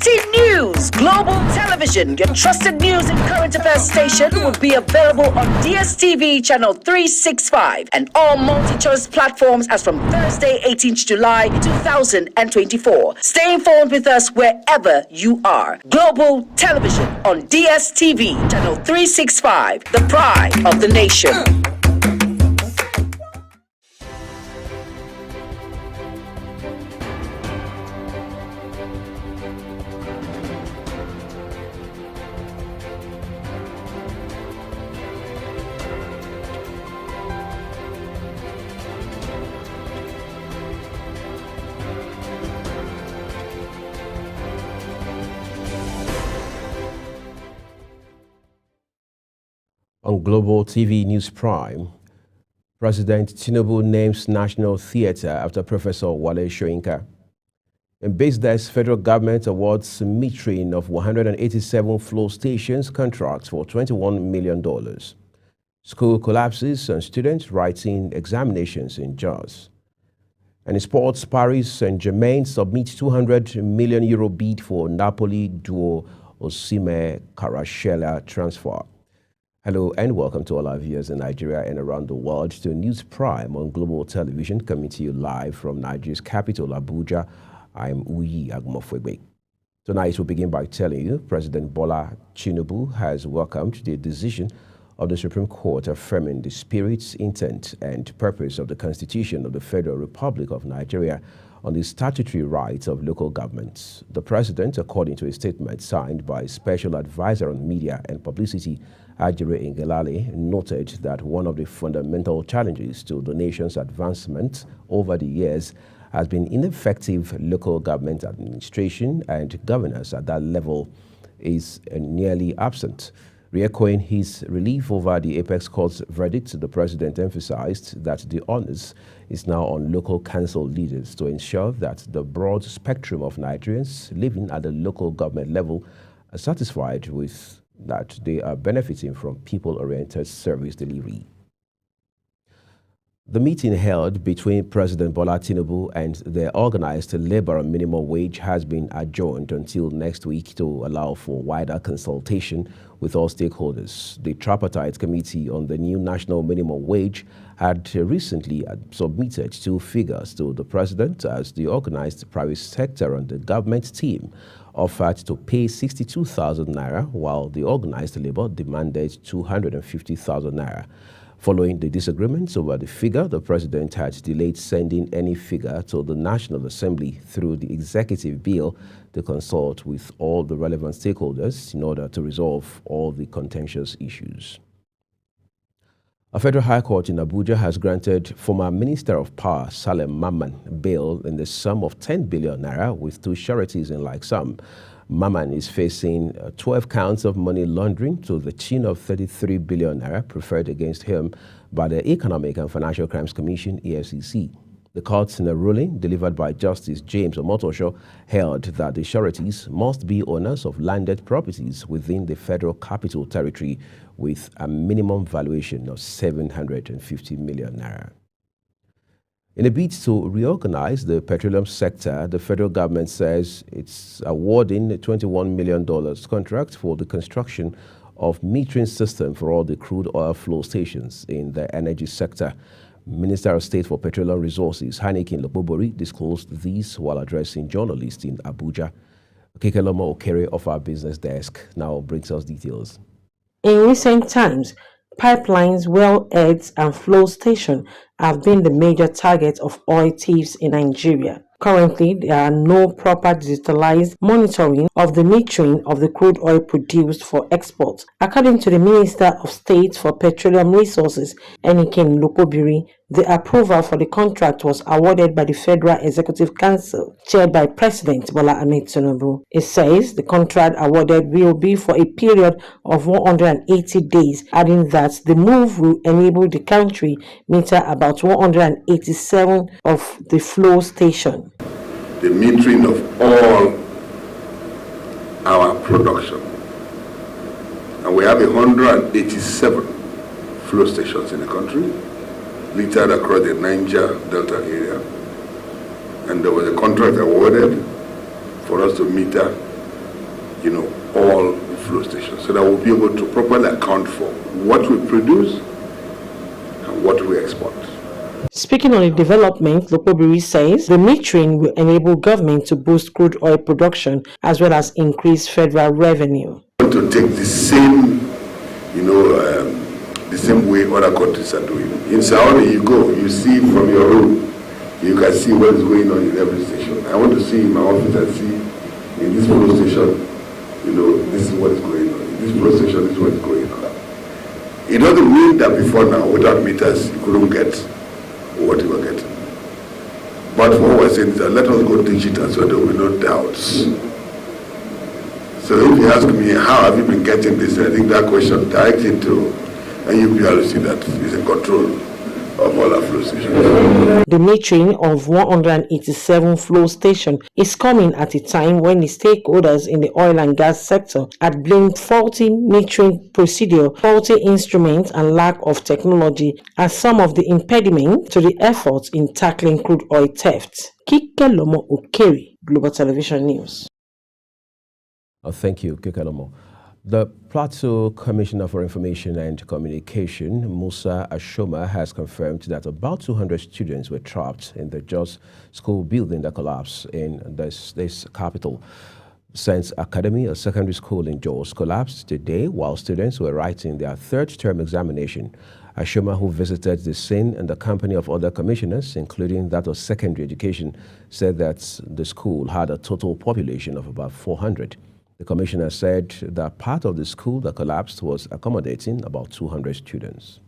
Breaking news! Global Television, your trusted news and current affairs station, will be available on DSTV channel 365 and all multi-choice platforms as from Thursday, 18th July 2024. Stay informed with us wherever you are. Global Television on DSTV channel 365, the pride of the nation. On Global TV News Prime, President Tinubu names National Theatre after Professor Wale Soyinka. In business, federal government awards metering of 187 flow stations contracts for $21 million. School collapses and students writing examinations in jars. And in sports, Paris Saint-Germain submits €200 million bid for Napoli duo Osimhen Kvaratskhelia transfer. Hello and welcome to all our viewers in Nigeria and around the world to News Prime on Global Television, coming to you live from Nigeria's capital, Abuja. I'm Uyi Agumofwegbe. Tonight we'll begin by telling you President Bola Tinubu has welcomed the decision of the Supreme Court affirming the spirit, intent, and purpose of the Constitution of the Federal Republic of Nigeria on the statutory rights of local governments. The President, according to a statement signed by Special Advisor on Media and Publicity, Ajire Ngelale, noted that one of the fundamental challenges to the nation's advancement over the years has been ineffective local government administration, and governance at that level is nearly absent. Re-echoing his relief over the Apex Court's verdict, the President emphasized that the onus is now on local council leaders to ensure that the broad spectrum of Nigerians living at the local government level are satisfied with that they are benefiting from people-oriented service delivery. The meeting held between President Bola Tinubu and the organized labor and minimum wage has been adjourned until next week to allow for wider consultation with all stakeholders. The tripartite committee on the new national minimum wage had recently submitted two figures to the president as the organized private sector and the government team offered to pay 62,000 naira, while the organized labor demanded 250,000 naira. Following the disagreements over the figure, the president had delayed sending any figure to the National Assembly through the executive bill to consult with all the relevant stakeholders in order to resolve all the contentious issues. A federal high court in Abuja has granted former Minister of Power Salem Mamman bail in the sum of 10 billion naira with two sureties in like sum. Mamman is facing 12 counts of money laundering to the tune of 33 billion naira preferred against him by the Economic and Financial Crimes Commission, EFCC. The court, in a ruling delivered by Justice James Omotosho, held that the sureties must be owners of landed properties within the Federal Capital Territory with a minimum valuation of 750 million naira. In a bid to reorganize the petroleum sector, the federal government says it's awarding a $21 million contract for the construction of metering system for all the crude oil flow stations in the energy sector. Minister of State for Petroleum Resources, Heineken Lobobori, disclosed this while addressing journalists in Abuja. Kekelomo Okere of our business desk now brings us details. In recent times, pipelines, wellheads, and flow stations have been the major target of oil thieves in Nigeria. Currently, there are no proper digitalized monitoring of the metering of the crude oil produced for export. According to the Minister of State for Petroleum Resources, Heineken Lobobiri, the approval for the contract was awarded by the Federal Executive Council, chaired by President Bola Ahmed Tinubu. It says the contract awarded will be for a period of 180 days, adding that the move will enable the country meter about 187 of the flow station. The metering of all our production, and we have 187 flow stations in the country, littered across the Niger Delta area, and there was a contract awarded for us to meter all the flow stations, so that we'll be able to properly account for what we produce and what we export. Speaking on the development, Lokobiri says the metering will enable government to boost crude oil production as well as increase federal revenue. We want to take the same, the same way other countries are doing. In Saudi, you go, you see from your room, you can see what is going on in every station. I want to see in my office and see in this flow station, this is what is going on. In this flow station, this is what is going on. It doesn't mean that before now, without meters, you couldn't get what you were getting. But what we're saying is that let us go digital so there will be no doubts. So if you ask me, how have you been getting this? I think that question directly to NUPRC that is in control of all our flow stations. The metering of 187 flow stations is coming at a time when the stakeholders in the oil and gas sector had blamed faulty metering procedure, faulty instruments, and lack of technology as some of the impediment to the efforts in tackling crude oil theft. Kikelomo Okere, Global Television News. Thank you, Kikelomo. The Plateau Commissioner for Information and Communication, Musa Ashoma, has confirmed that about 200 students were trapped in the Jos school building that collapsed in this capital. Saint Academy, a secondary school in Jos, collapsed today while students were writing their third-term examination. Ashoma, who visited the scene in the company of other commissioners, including that of secondary education, said that the school had a total population of about 400. The commissioner said that part of the school that collapsed was accommodating about 200 students.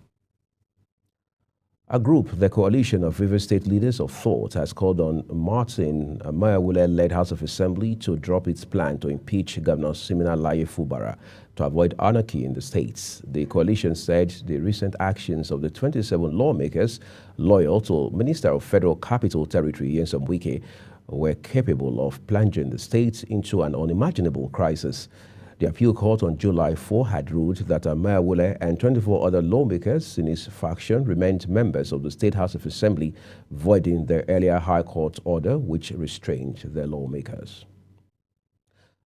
A group, the Coalition of River State Leaders of Thought, has called on Martin Mayawule-led House of Assembly to drop its plan to impeach Governor Siminalayi Fubara to avoid anarchy in the states. The coalition said the recent actions of the 27 lawmakers loyal to Minister of Federal Capital Territory Nyesom Wike were capable of plunging the state into an unimaginable crisis. The appeal court on July 4 had ruled that Mayawule and 24 other lawmakers in his faction remained members of the State House of Assembly, voiding their earlier High Court order which restrained the lawmakers.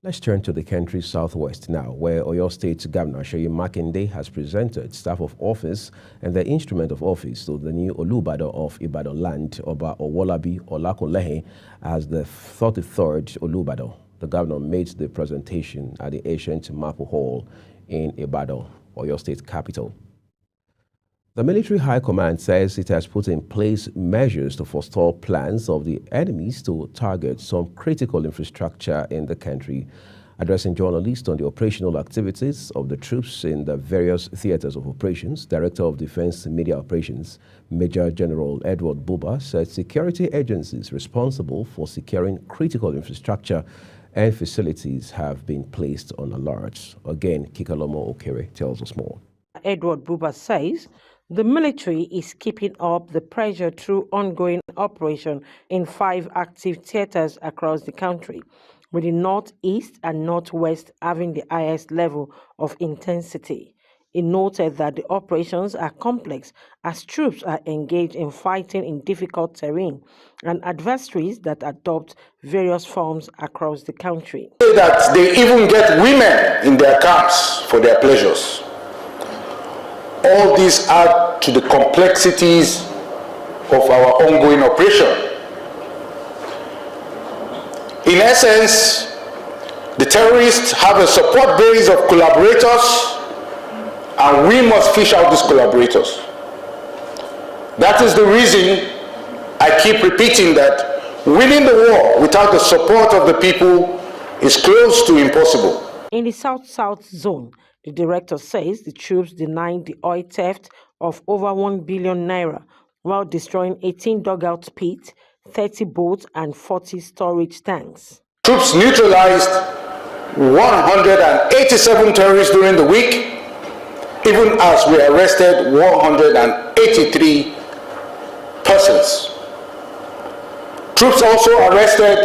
Let's turn to the country's southwest now, where Oyo State Governor Seyi Makinde has presented staff of office and the instrument of office to the new Olubadan of Ibadan land, Oba Owolabi Olakunlehin, as the 33rd Olubadan. The governor made the presentation at the ancient Mapo Hall in Ibadan, Oyo State capital. The Military High Command says it has put in place measures to forestall plans of the enemies to target some critical infrastructure in the country. Addressing journalists on the operational activities of the troops in the various theaters of operations, Director of Defense Media Operations, Major General Edward Buba, said security agencies responsible for securing critical infrastructure and facilities have been placed on alert. Again, Kikelomo Okere tells us more. Edward Buba says the military is keeping up the pressure through ongoing operation in 5 active theaters across the country, with the northeast and northwest having the highest level of intensity. He noted that the operations are complex as troops are engaged in fighting in difficult terrain and adversaries that adopt various forms across the country. That they even get women in their camps for their pleasures. All these add to the complexities of our ongoing operation. In essence, the terrorists have a support base of collaborators, and we must fish out these collaborators. That is the reason I keep repeating that winning the war without the support of the people is close to impossible. In the South-South zone, the director says the troops denied the oil theft of over 1 billion naira while destroying 18 dugout pits, 30 boats, and 40 storage tanks. Troops neutralized 187 terrorists during the week, even as we arrested 183 persons. Troops also arrested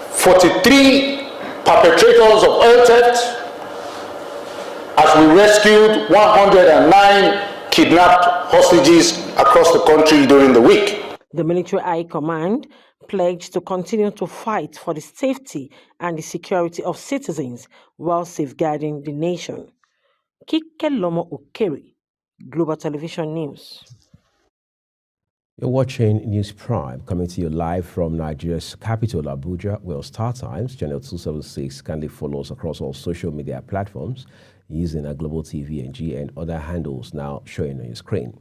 43 perpetrators of oil theft, as we rescued 109 kidnapped hostages across the country during the week. The Military High Command pledged to continue to fight for the safety and the security of citizens while safeguarding the nation. Kike Lomo Okere, Global Television News. You're watching News Prime, coming to you live from Nigeria's capital, Abuja, where StarTimes, channel 276, kindly follows across all social media platforms using a Global TV NG and other handles now showing on your screen.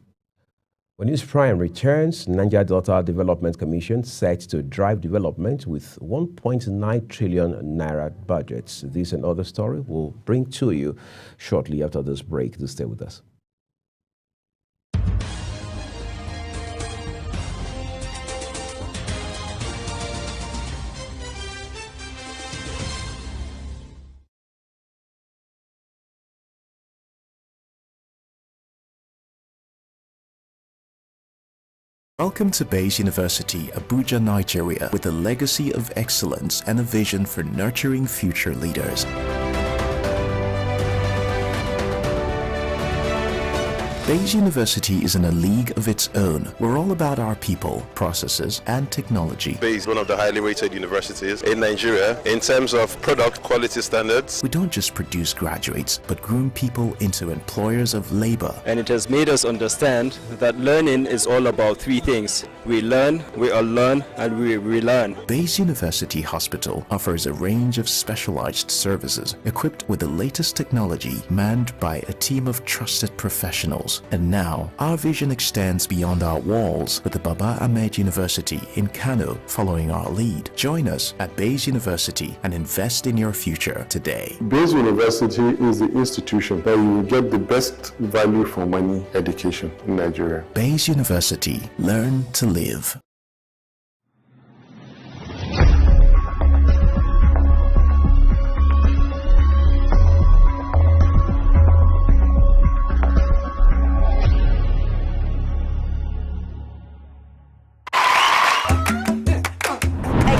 When News Prime returns, Nigeria Delta Development Commission set to drive development with 1.9 trillion naira budgets. This and other story will bring to you shortly after this break. Do stay with us. Welcome to Bayes University, Abuja, Nigeria, with a legacy of excellence and a vision for nurturing future leaders. Bayes University is in a league of its own. We're all about our people, processes, and technology. Bayes is one of the highly rated universities in Nigeria in terms of product quality standards. We don't just produce graduates, but groom people into employers of labor. And it has made us understand that learning is all about three things. We learn, we unlearn, and we relearn. Bayes University Hospital offers a range of specialized services equipped with the latest technology, manned by a team of trusted professionals. And now, our vision extends beyond our walls with the Baba Ahmed University in Kano following our lead. Join us at Bayes University and invest in your future today. Bayes University is the institution that you will get the best value for money education in Nigeria. Bayes University. Learn to live.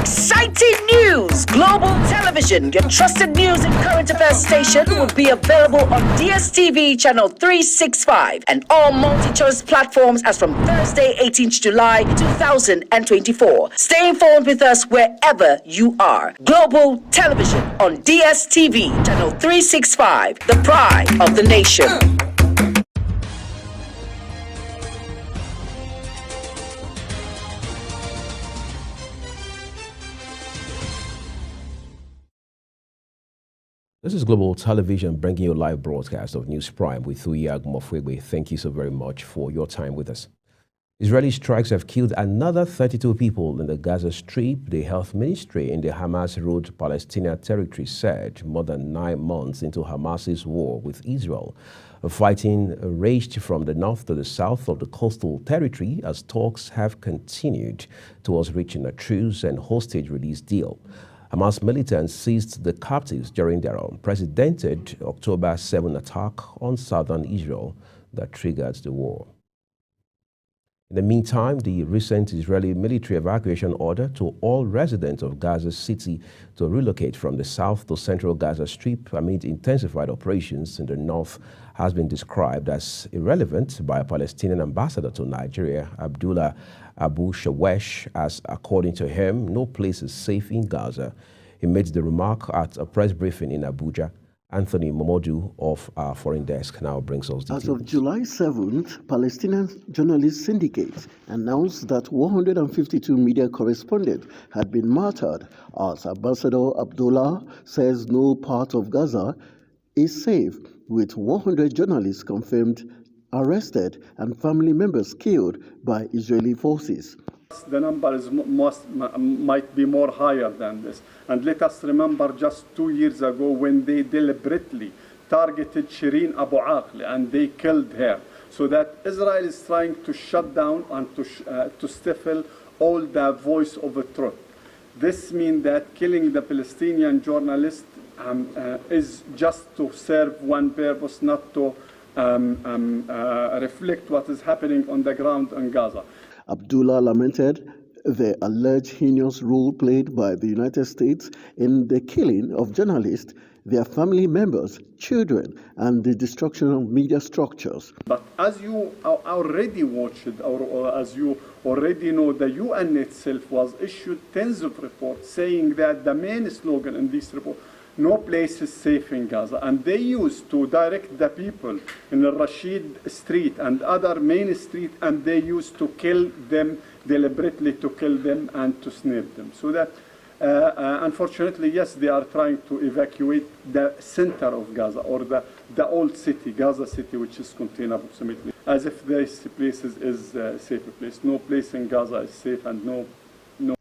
Exciting news! Global Television, your trusted news and current affairs station, will be available on DSTV channel 365 and all multi-choice platforms as from Thursday, 18th July 2024. Stay informed with us wherever you are. Global Television on DSTV channel 365, the pride of the nation. This is Global Television bringing you a live broadcast of News Prime with Uyag Mofwegwe. Thank you so very much for your time with us. Israeli strikes have killed another 32 people in the Gaza Strip. The health ministry in the Hamas-ruled Palestinian territory said more than 9 months into Hamas's war with Israel. Fighting raged from the north to the south of the coastal territory as talks have continued towards reaching a truce and hostage release deal. Hamas militants seized the captives during their unprecedented October 7 attack on southern Israel that triggered the war. In the meantime, the recent Israeli military evacuation order to all residents of Gaza City to relocate from the south to central Gaza Strip amid intensified operations in the north has been described as irrelevant by a Palestinian ambassador to Nigeria, Abdullah Abu Shawesh, as according to him, no place is safe in Gaza. He made the remark at a press briefing in Abuja. Anthony Momodu of our foreign desk now brings us details. As of July 7th, Palestinian Journalists Syndicate announced that 152 media correspondents had been martyred, as Ambassador Abdullah says no part of Gaza is safe, with 100 journalists confirmed arrested and family members killed by Israeli forces. The number is might be more higher than this. And let us remember just 2 years ago when they deliberately targeted Shireen Abu Akleh and they killed her. So that Israel is trying to shut down and to stifle all the voice of the truth. This means that killing the Palestinian journalist is just to serve one purpose, not to reflect what is happening on the ground in Gaza. Abdullah lamented The alleged heinous role played by the United States in the killing of journalists, their family members, children, and the destruction of media structures. But as you already watched, or as you already know, the UN itself was issued tens of reports saying that the main slogan in this report, no place is safe in Gaza. And they used to direct the people in the Rashid Street and other main street, and they used to kill them, deliberately to kill them and to snip them. So that, unfortunately, yes, they are trying to evacuate the center of Gaza, or the old city, Gaza City, which is contained approximately, as if this place is a safe place. No place in Gaza is safe, and no.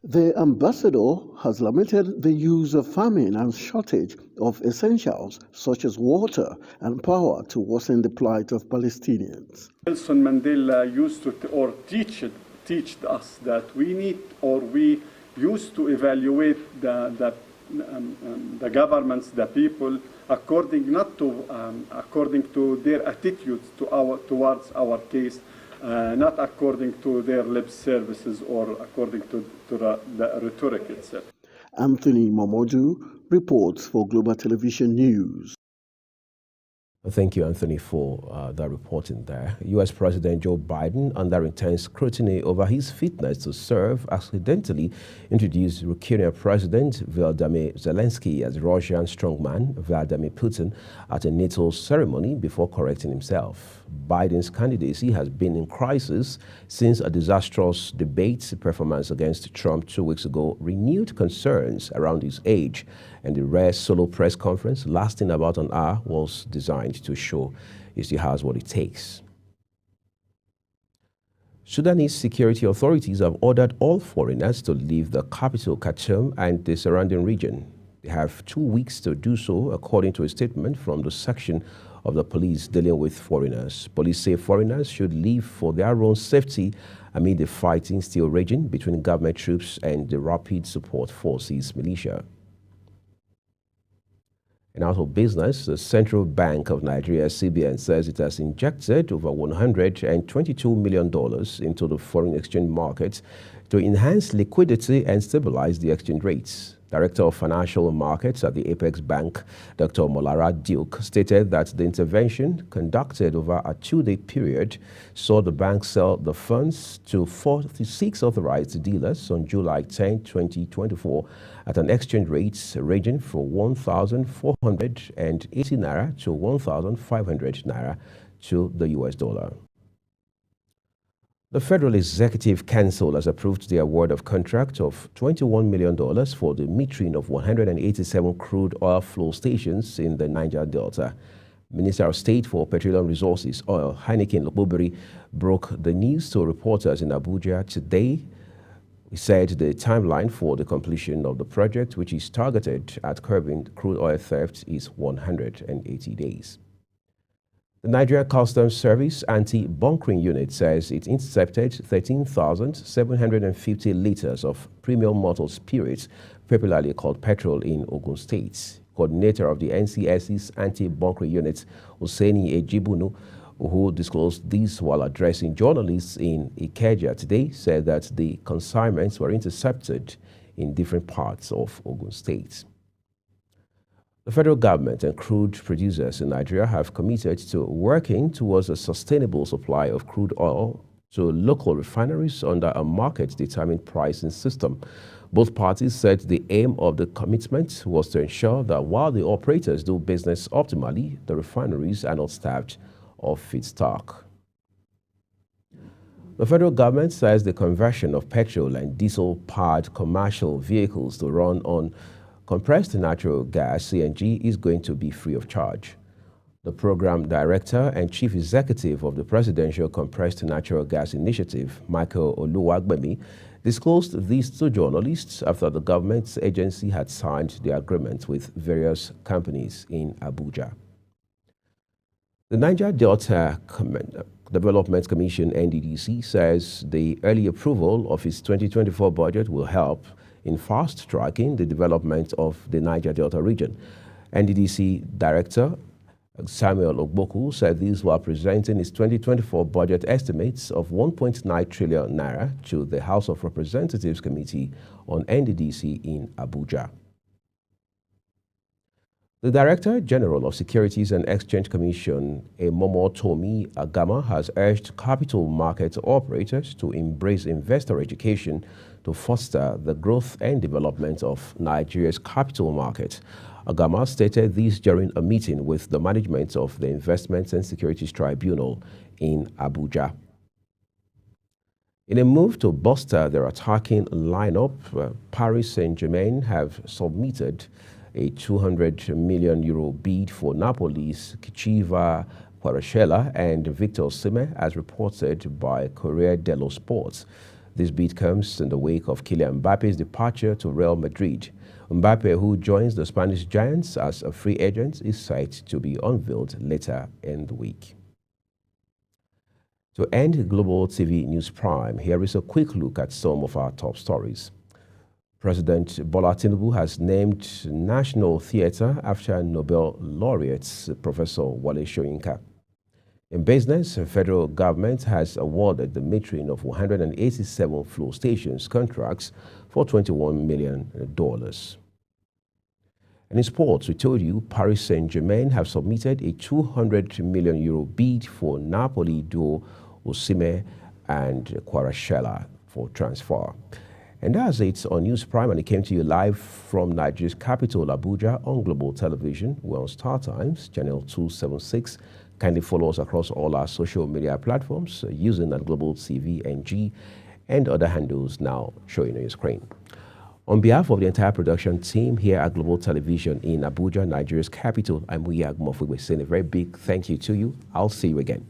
The ambassador has lamented the use of famine and shortage of essentials such as water and power to worsen the plight of Palestinians. Nelson Mandela used to teach us that we need, or we used to evaluate the governments, the people, according to their attitudes towards our case, not according to their lip services or according to the rhetoric itself. Anthony Momodu reports for Global Television News. Thank you, Anthony, for that reporting there. U.S. President Joe Biden, under intense scrutiny over his fitness to serve, accidentally introduced Ukrainian President Volodymyr Zelensky as Russian strongman Vladimir Putin at a NATO ceremony before correcting himself. Biden's candidacy has been in crisis since a disastrous debate performance against Trump 2 weeks ago renewed concerns around his age, and the rare solo press conference lasting about an hour was designed to show he still has what it takes. Sudanese security authorities have ordered all foreigners to leave the capital, Khartoum, and the surrounding region. They have 2 weeks to do so, according to a statement from the section of the police dealing with foreigners. Police say foreigners should leave for their own safety amid the fighting still raging between government troops and the Rapid Support Forces militia. And out of business, the Central Bank of Nigeria, CBN, says it has injected over $122 million into the foreign exchange market to enhance liquidity and stabilize the exchange rates. Director of Financial Markets at the Apex Bank, Dr. Molara Duke, stated that the intervention conducted over a 2-day period saw the bank sell the funds to 46 authorized dealers on July 10, 2024, at an exchange rate ranging from 1,480 naira to 1,500 naira to the US dollar. The Federal Executive Council has approved the award of contract of $21 million for the metering of 187 crude oil flow stations in the Niger Delta. Minister of State for Petroleum Resources, Oil, Heineken Lobobiri, broke the news to reporters in Abuja today. He said the timeline for the completion of the project, which is targeted at curbing crude oil theft, is 180 days. The Nigerian Customs Service anti-bunkering unit says it intercepted 13,750 liters of premium malted spirits, popularly called petrol, in Ogun State. Coordinator of the NCSC's anti-bunkering unit, Hussaini Ejibunu, who disclosed this while addressing journalists in Ikeja today, said that the consignments were intercepted in different parts of Ogun State. The federal government and crude producers in Nigeria have committed to working towards a sustainable supply of crude oil to local refineries under a market-determined pricing system. Both parties said the aim of the commitment was to ensure that while the operators do business optimally, the refineries are not starved of feedstock. The federal government says the conversion of petrol and diesel-powered commercial vehicles to run on compressed natural gas, CNG, is going to be free of charge. The program director and chief executive of the Presidential Compressed Natural Gas Initiative, Michael Oluwagbemi, disclosed this to journalists after the government's agency had signed the agreement with various companies in Abuja. The Niger Delta Development Commission, NDDC, says the early approval of its 2024 budget will help in fast-tracking the development of the Niger Delta region. NDDC Director Samuel Ogboku said these while presenting his 2024 budget estimates of 1.9 trillion naira to the House of Representatives Committee on NDDC in Abuja. The Director General of Securities and Exchange Commission, Emomotomi Agama, has urged capital market operators to embrace investor education to foster the growth and development of Nigeria's capital market. Agama stated this during a meeting with the management of the Investments and Securities Tribunal in Abuja. In a move to bolster their attacking lineup, Paris Saint-Germain have submitted a €200 million bid for Napoli's Kechiva Kvaratskhelia and Victor Osimhen, as reported by Corriere dello Sport. This bid comes in the wake of Kylian Mbappe's departure to Real Madrid. Mbappe, who joins the Spanish Giants as a free agent, is set to be unveiled later in the week. To end Global TV News Prime, here is a quick look at some of our top stories. President Bola Tinubu has named National Theatre after Nobel laureate Professor Wale Soyinka. In business, the federal government has awarded the metering of 187 flow stations contracts for $21 million. And in sports, we told you Paris Saint-Germain have submitted a €200 million bid for Napoli duo Osimhen and Kvaratskhelia for transfer. And that's it on News Prime, and it came to you live from Nigeria's capital, Abuja, on Global Television. We're on Star Times, channel 276. Kindly follow us across all our social media platforms using that Global TV NG and other handles now showing on your screen. On behalf of the entire production team here at Global Television in Abuja, Nigeria's capital, I'm Wiyag Mofugwe, saying a very big thank you to you. I'll see you again.